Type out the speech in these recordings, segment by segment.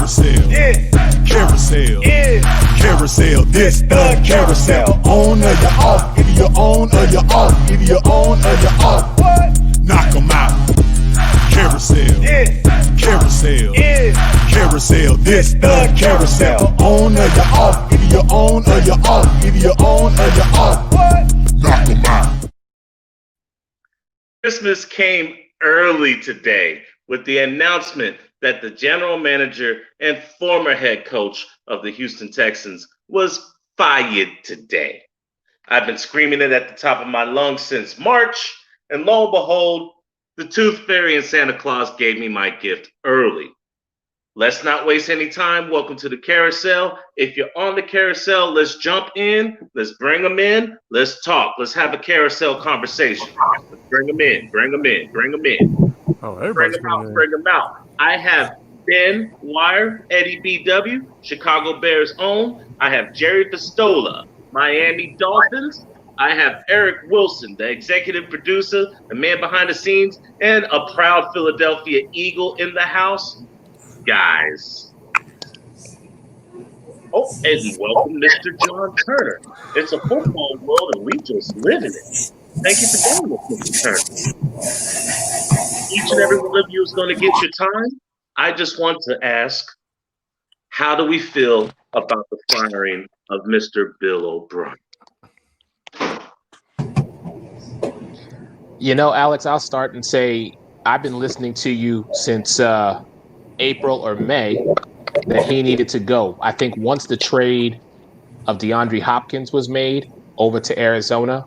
Carosel, Carosel, Carosel, this the carousel. On or you off, either you're on or you're off, either you're on or you're off. Knock 'em out. Carousel, Carousel, Carousel, this the carousel. On or you're off, either you're on or you're off, either you're on or you're off. Knock 'em out. Christmas came early today with the announcement that the general manager and former head coach of the Houston Texans was fired today. I've been screaming it at the top of my lungs since March, and lo and behold, the Tooth Fairy and Santa Claus gave me my gift early. Let's not waste any time. Welcome to the carousel. If you're on the carousel, let's jump in. Let's bring them in. Let's talk. Let's have a carousel conversation. Let's bring them in. Bring them in. Bring them in. Oh, Bring everybody's them out. coming Bring them out. I have Ben Wire, Eddie BW, Chicago Bears own. I have Jerry Pistola, Miami Dolphins. I have Eric Wilson, the executive producer, the man behind the scenes, and a proud Philadelphia Eagle in the house. Guys. Oh, and welcome Mr. John Turner. It's a football world and we just live in it. Thank you for joining us, Mr. Turner. Each and every one of you is going to get your time. I just want to ask, how do we feel about the firing of Mr. Bill O'Brien? You know, Alex, I'll start and say I've been listening to you since April or May that he needed to go. I think once the trade of DeAndre Hopkins was made over to Arizona,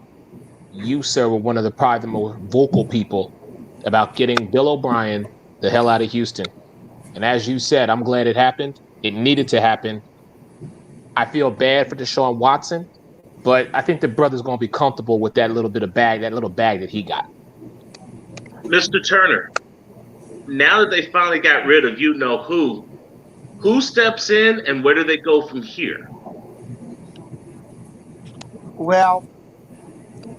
you, sir, were one of the probably the more vocal people about getting Bill O'Brien the hell out of Houston. And as you said, I'm glad it happened. It needed to happen. I feel bad for Deshaun Watson, but I think the brother's going to be comfortable with that little bag that he got. Mr. Turner, now that they finally got rid of who steps in and where do they go from here? Well,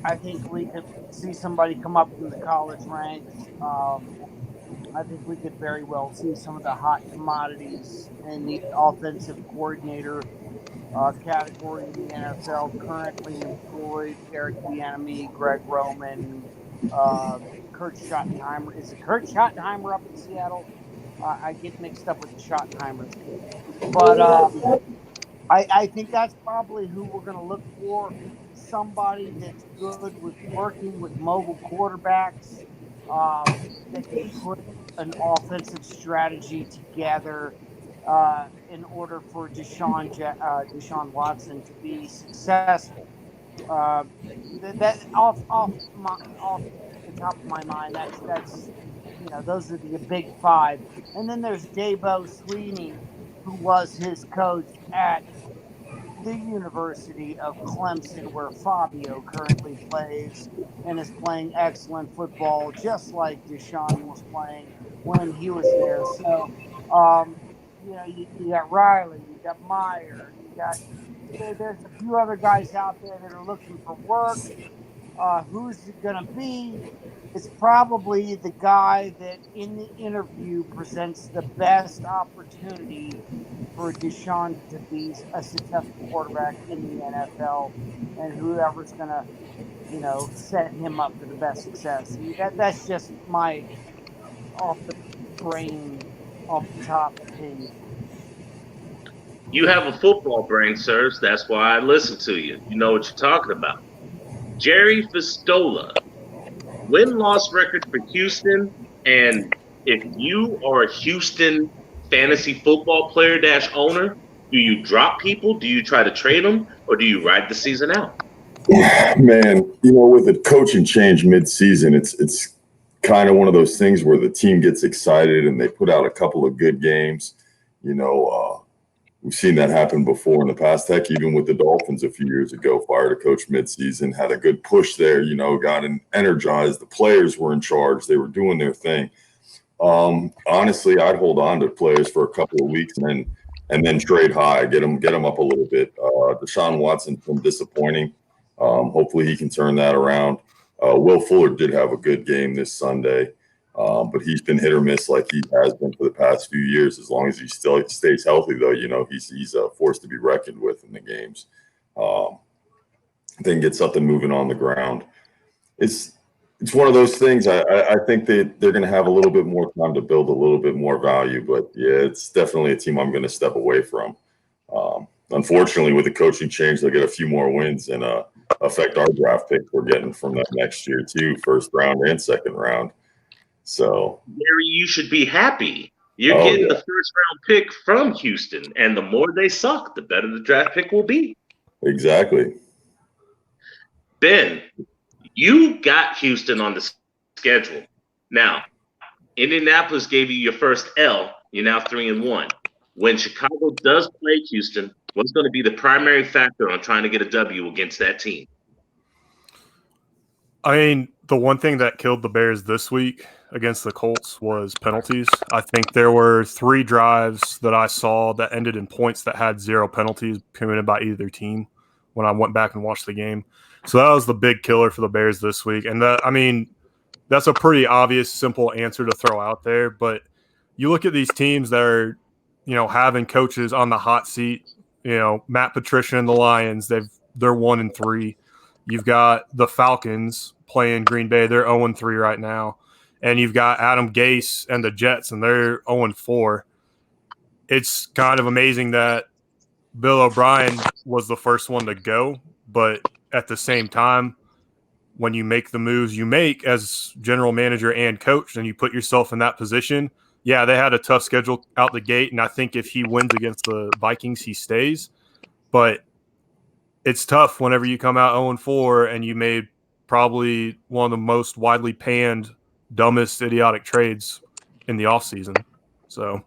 I think we could see somebody come up from the college ranks. I think we could very well see some of the hot commodities in the offensive coordinator category in the NFL currently employed. Eric Bieniemy, Greg Roman, Kurt Schottenheimer. Is it Kurt Schottenheimer up in Seattle? I get mixed up with the Schottenheimers. But I think that's probably who we're going to look for. Somebody that's good with working with mobile quarterbacks that can put an offensive strategy together in order for Deshaun Watson to be successful. That off the top of my mind, that's those are the big five. And then there's Dabo Swinney, who was his coach at the University of Clemson, where Fabio currently plays and is playing excellent football, just like Deshaun was playing when he was there. So, you got Riley, you got Meyer, there's a few other guys out there that are looking for work. Who's it going to be? It's probably the guy that in the interview presents the best opportunity for Deshaun to be a successful quarterback in the NFL, and whoever's going to, set him up for the best success. That's just my off the top opinion. You have a football brain, sirs. That's why I listen to you. You know what you're talking about. Jerry Pistola, win-loss record for Houston, and if you are a Houston fantasy football player - owner, do you drop people? Do you try to trade them? Or do you ride the season out? Man, with a coaching change mid-season, it's kind of one of those things where the team gets excited and they put out a couple of good games. We've seen that happen before in the past. Heck, even with the Dolphins a few years ago, fired a coach midseason, had a good push there, got energized. The players were in charge. They were doing their thing. Honestly, I'd hold on to players for a couple of weeks and then trade high, get them up a little bit. Deshaun Watson's been disappointing. Hopefully he can turn that around. Will Fuller did have a good game this Sunday. But he's been hit or miss like he has been for the past few years. As long as he still stays healthy, though, he's a force to be reckoned with in the games. Then get something moving on the ground. It's one of those things. I think that they're going to have a little bit more time to build a little bit more value. But yeah, it's definitely a team I'm going to step away from. Unfortunately, with the coaching change, they'll get a few more wins and affect our draft pick we're getting from that next year too, first round and second round. So, Gary, you should be happy. You're getting the first round pick from Houston, and the more they suck, the better the draft pick will be. Exactly. Ben, you got Houston on the schedule. Now, Indianapolis gave you your first L. You're now 3-1. When Chicago does play Houston, what's going to be the primary factor on trying to get a W against that team? I mean, the one thing that killed the Bears this week against the Colts was penalties. I think there were 3 drives that I saw that ended in points that had 0 penalties committed by either team when I went back and watched the game. So that was the big killer for the Bears this week. And that's a pretty obvious, simple answer to throw out there. But you look at these teams that are, having coaches on the hot seat. Matt Patricia and the Lions, they're 1-3. You've got the Falcons playing Green Bay. They're 0-3 right now. And you've got Adam Gase and the Jets, and they're 0-4. It's kind of amazing that Bill O'Brien was the first one to go. But at the same time, when you make the moves you make as general manager and coach, and you put yourself in that position, yeah, they had a tough schedule out the gate. And I think if he wins against the Vikings, he stays. But it's tough whenever you come out 0-4 and you made probably one of the most widely panned, dumbest, idiotic trades in the offseason. So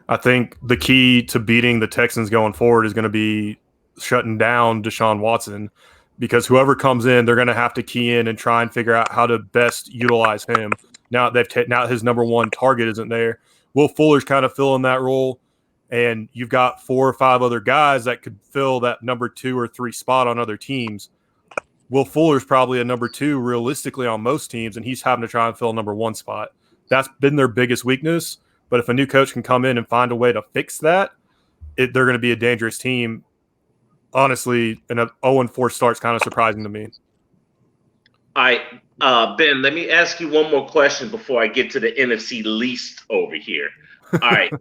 I think the key to beating the Texans going forward is going to be shutting down Deshaun Watson, because whoever comes in, they're going to have to key in and try and figure out how to best utilize him. Now now his number one target isn't there. Will Fuller's kind of filling that role. And you've got 4 or 5 other guys that could fill that number 2 or 3 spot on other teams. Will Fuller's probably a number 2 realistically on most teams, and he's having to try and fill a number 1 spot. That's been their biggest weakness. But if a new coach can come in and find a way to fix that, they're going to be a dangerous team. Honestly, an 0-4 start's kind of surprising to me. All right, Ben, let me ask you one more question before I get to the NFC least over here. All right.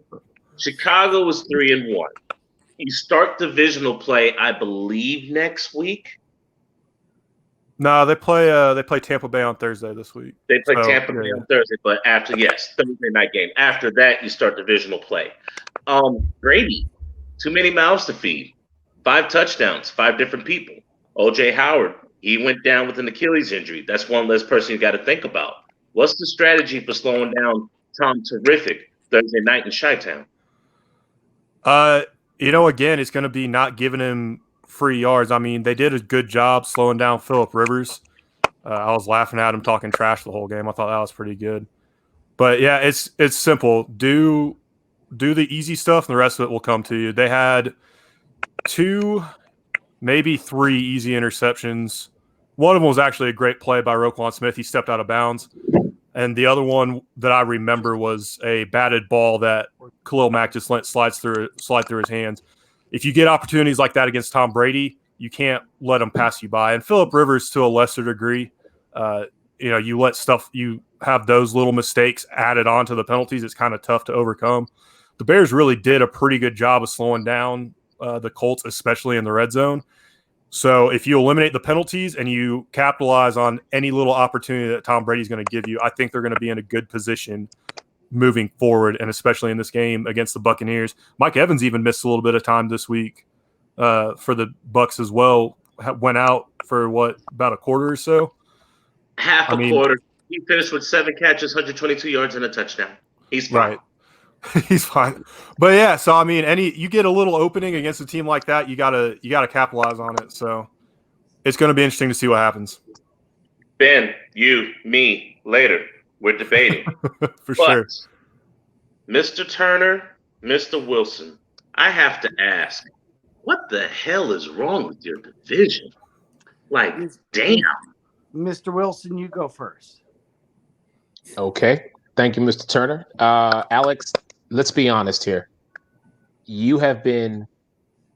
Chicago is 3-1. You start divisional play, I believe, next week. No, they play Tampa Bay on Thursday this week. They play Tampa Bay on Thursday, but Thursday night game. After that, you start divisional play. Brady, too many mouths to feed. 5 touchdowns, 5 different people. O.J. Howard, he went down with an Achilles injury. That's one less person you got to think about. What's the strategy for slowing down Tom Terrific Thursday night in Chi-Town? Again, it's going to be not giving him free yards. I mean, they did a good job slowing down Phillip Rivers. I was laughing at him talking trash the whole game. I thought that was pretty good. But yeah, it's simple. Do the easy stuff, and the rest of it will come to you. They had 2, maybe 3 easy interceptions. One of them was actually a great play by Roquan Smith. He stepped out of bounds. And the other one that I remember was a batted ball that Khalil Mack just let slide through his hands. If you get opportunities like that against Tom Brady, you can't let him pass you by. And Phillip Rivers, to a lesser degree, you have those little mistakes added on to the penalties. It's kind of tough to overcome. The Bears really did a pretty good job of slowing down the Colts, especially in the red zone. So if you eliminate the penalties and you capitalize on any little opportunity that Tom Brady's going to give you, I think they're going to be in a good position moving forward, and especially in this game against the Buccaneers. Mike Evans even missed a little bit of time this week for the Bucs as well. Went out for about a quarter or so? Half a quarter. He finished with 7 catches, 122 yards, and a touchdown. He's fine. Right. He's fine. But yeah, so I mean, you get a little opening against a team like that, you gotta capitalize on it. So it's going to be interesting to see what happens. Ben, you, me, later. We're debating. For sure. Mr. Turner, Mr. Wilson, I have to ask, what the hell is wrong with your division? Damn. Mr. Wilson, you go first. Okay. Thank you, Mr. Turner. Alex, let's be honest here. You have been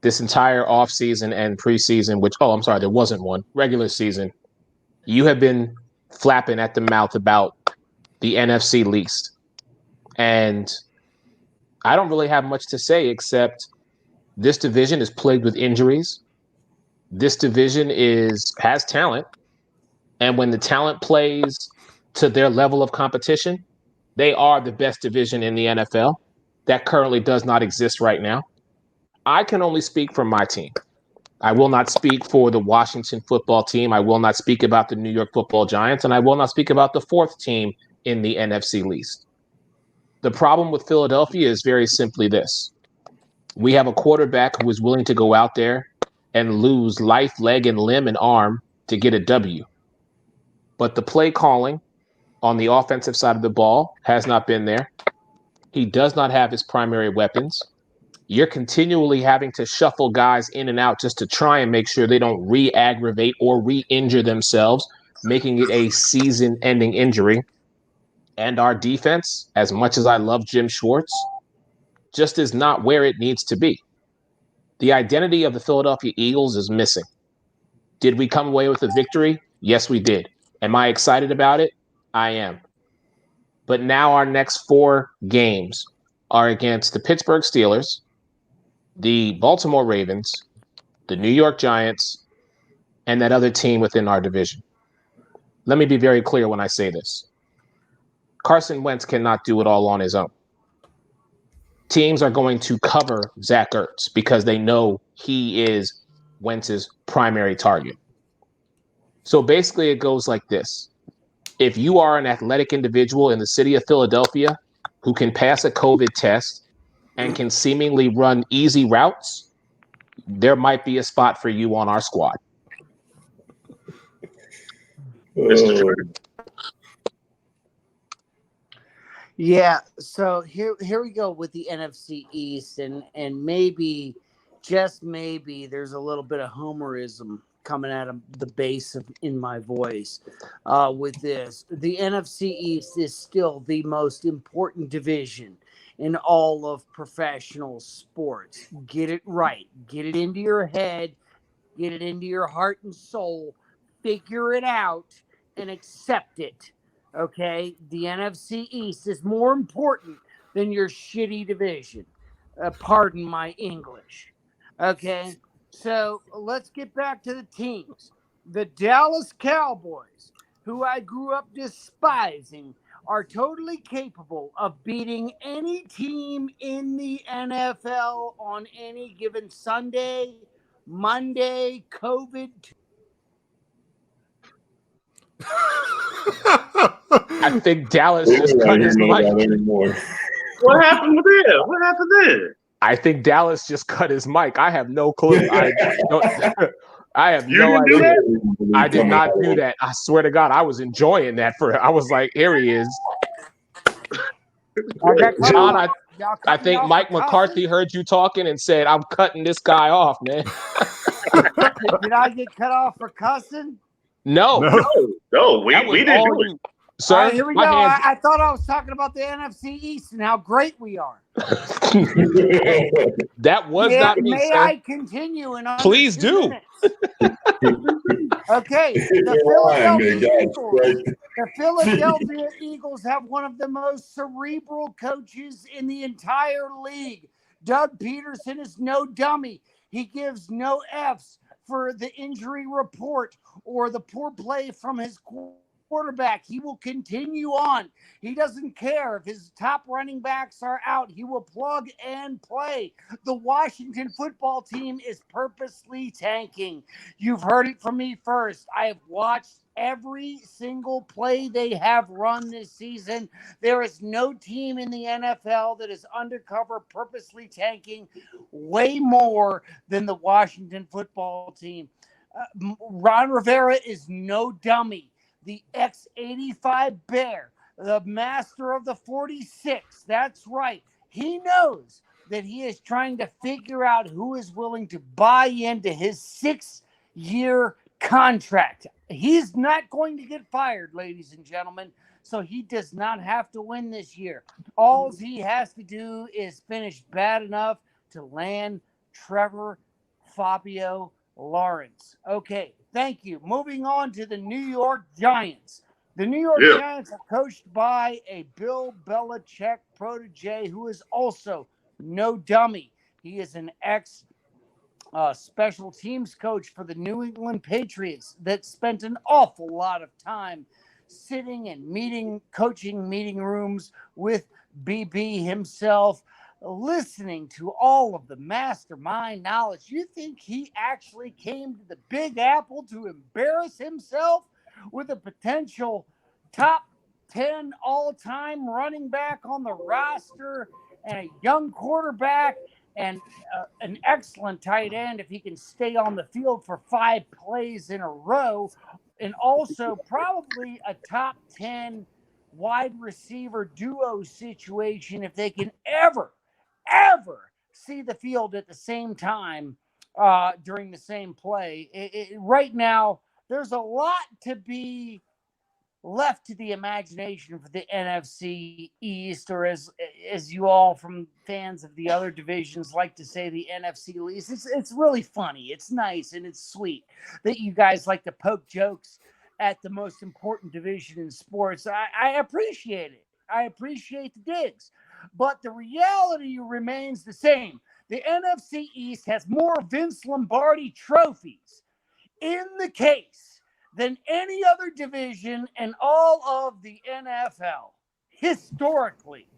this entire offseason and preseason, I'm sorry, there wasn't one, regular season. You have been flapping at the mouth about the NFC least. And I don't really have much to say except this division is plagued with injuries. This division has talent. And when the talent plays to their level of competition, they are the best division in the NFL. That currently does not exist right now. I can only speak for my team. I will not speak for the Washington football team. I will not speak about the New York football Giants, and I will not speak about the fourth team in the NFC least. The problem with Philadelphia is very simply this. We have a quarterback who is willing to go out there and lose life, leg, and limb and arm to get a W. But the play calling on the offensive side of the ball has not been there. He does not have his primary weapons. You're continually having to shuffle guys in and out just to try and make sure they don't re-aggravate or re-injure themselves, making it a season-ending injury. And our defense, as much as I love Jim Schwartz, just is not where it needs to be. The identity of the Philadelphia Eagles is missing. Did we come away with a victory? Yes, we did. Am I excited about it? I am. But now our next 4 games are against the Pittsburgh Steelers, the Baltimore Ravens, the New York Giants, and that other team within our division. Let me be very clear when I say this. Carson Wentz cannot do it all on his own. Teams are going to cover Zach Ertz because they know he is Wentz's primary target. So basically it goes like this. If you are an athletic individual in the city of Philadelphia who can pass a COVID test and can seemingly run easy routes, there might be a spot for you on our squad. Yeah, so here we go with the NFC East, and maybe, just maybe, there's a little bit of homerism coming out of the base of in my voice with this. The NFC East is still the most important division in all of professional sports. Get it right. Get it into your head. Get it into your heart and soul. Figure it out and accept it. Okay? The NFC East is more important than your shitty division. Pardon my English. Okay? So let's get back to the teams. The Dallas Cowboys, who I grew up despising, are totally capable of beating any team in the NFL on any given Sunday, Monday, COVID. I think Dallas just cut his mic. What happened there? What happened there? I think Dallas just cut his mic. I have no clue. I have You no didn't do idea. that? I did not do that. I swear to God, I was enjoying that. I was like, here he is. John, I think Mike McCarthy heard you talking and said, I'm cutting this guy off, man. Did I get cut off for cussing? No, we didn't do it. Sir, right, here we go. I thought I was talking about the NFC East and how great we are. That was not me, may sir. I continue? Please do. Okay. The Philadelphia Eagles have one of the most cerebral coaches in the entire league. Doug Peterson is no dummy. He gives no Fs for the injury report or the poor play from his quarterback. He will continue on. He doesn't care if his top running backs are out. He will plug and play. The Washington football team is purposely tanking. You've heard it from me first. I have watched every single play they have run this season. There is no team in the NFL that is undercover purposely tanking way more than the Washington football team. Ron Rivera is no dummy. The X-85 Bear, the master of the 46. That's right. He knows that he is trying to figure out who is willing to buy into his 6-year contract. He's not going to get fired, ladies and gentlemen. so he does not have to win this year. All he has to do is finish bad enough to land Trevor Fabio Lawrence. Okay, thank you. Moving on to the New York Giants. The New York Giants are coached by a Bill Belichick protege who is also no dummy. He is an ex special teams coach for the New England Patriots that spent an awful lot of time sitting in coaching meeting rooms with BB himself, listening to all of the mastermind knowledge. You think he actually came to the Big Apple to embarrass himself with a potential top 10 all-time running back on the roster and a young quarterback and an excellent tight end if he can stay on the field for 5 plays in a row, and also probably a top 10 wide receiver duo situation if they can ever see the field at the same time during the same play. Right now, there's a lot to be left to the imagination for the NFC East, or as you all from fans of the other divisions like to say, the NFC East. It's really funny. It's nice and it's sweet that you guys like to poke jokes at the most important division in sports. I appreciate it. I appreciate the digs. But the reality remains the same. The NFC East has more Vince Lombardi trophies in the case than any other division in all of the NFL historically.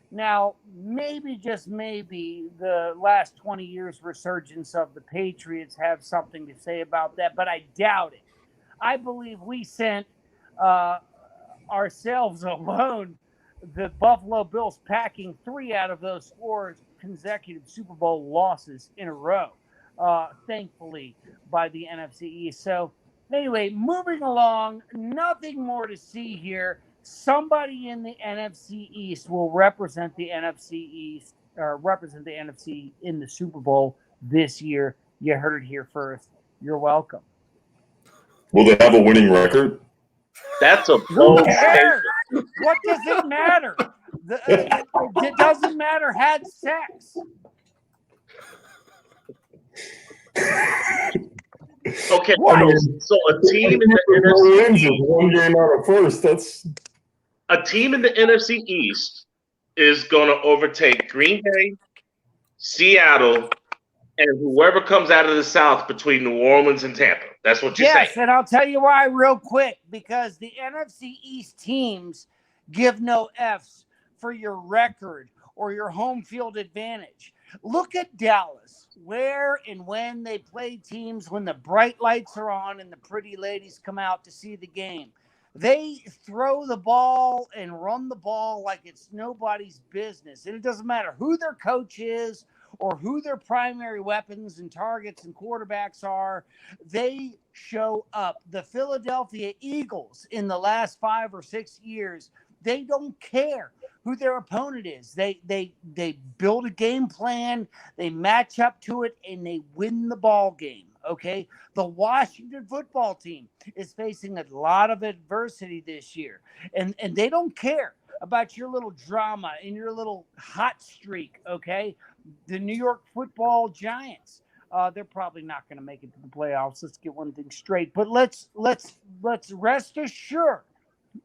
Now, maybe, just maybe, the last 20 years resurgence of the Patriots have something to say about that, but I doubt it. I believe we sent ourselves alone, the Buffalo Bills, packing 3 out of those 4 consecutive Super Bowl losses in a row, thankfully, by the NFC East. So, anyway, moving along, nothing more to see here. Somebody in the NFC East will represent the NFC East, or represent the NFC in the Super Bowl this year. You heard it here first. You're welcome. Will they have a winning record? That's a Who bold cares? statement. What does it matter? It doesn't matter. Had sex. Okay, What? so a team in the NFC East, one game out of first. That's a team in the NFC East is going to overtake Green Bay, Seattle, and whoever comes out of the South between New Orleans and Tampa. That's what you're saying. Yes, and I'll tell you why real quick. Because the NFC East teams give no Fs for your record or your home field advantage. Look at Dallas, where and when they play teams when the bright lights are on and the pretty ladies come out to see the game. They throw the ball and run the ball like it's nobody's business. And it doesn't matter who their coach is or who their primary weapons and targets and quarterbacks are. They show up. The Philadelphia Eagles in the last 5 or 6 years, they don't care who their opponent is. They build a game plan, they match up to it, and they win the ball game. Okay, the Washington football team is facing a lot of adversity this year, and they don't care about your little drama and your little hot streak. Okay, the New York Football Giants, they're probably not going to make it to the playoffs. Let's get one thing straight. But let's rest assured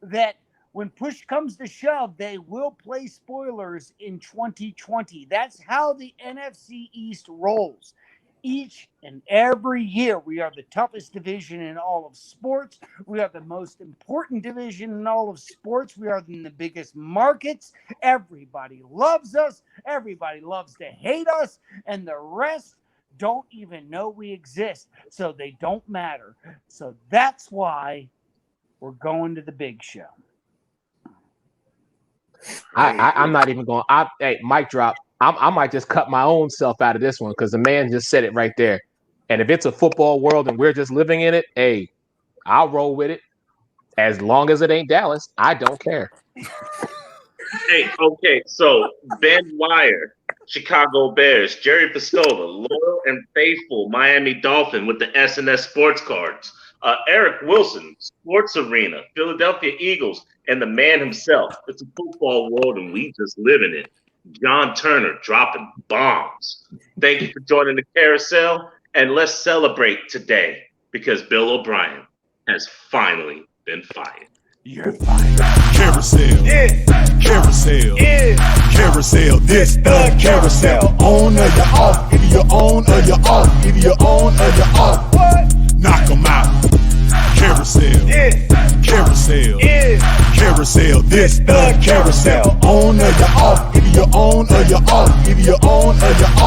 that when push comes to shove, they will play spoilers in 2020. That's how the NFC East rolls. Each and every year, we are the toughest division in all of sports. We are the most important division in all of sports. We are in the biggest markets. Everybody loves us. Everybody loves to hate us. And the rest don't even know we exist. So they don't matter. So that's why we're going to the big show. I'm not even going. Hey, mic drop. I might just cut my own self out of this one because the man just said it right there. And if it's a football world and we're just living in it, hey, I'll roll with it. As long as it ain't Dallas, I don't care. Hey, okay, so Ben Wire, Chicago Bears, Jerry Piscola, loyal and faithful Miami Dolphin with the S&S sports cards. Eric Wilson, Sports Arena, Philadelphia Eagles, and the man himself. It's a football world, and we just live in it. John Turner dropping bombs. Thank you for joining the carousel, and let's celebrate today because Bill O'Brien has finally been fired. You're fired. Carousel. Yeah. Carousel. Yeah. Carousel. This the carousel. On or you're off. Either you're on or you're off. Either you're on or you're off. What? Knock 'em out. Carousel. Yeah. Carousel. Yeah. Carousel. This the carousel. On or you're off. Either you're on or you're off. Either you're on or you're off.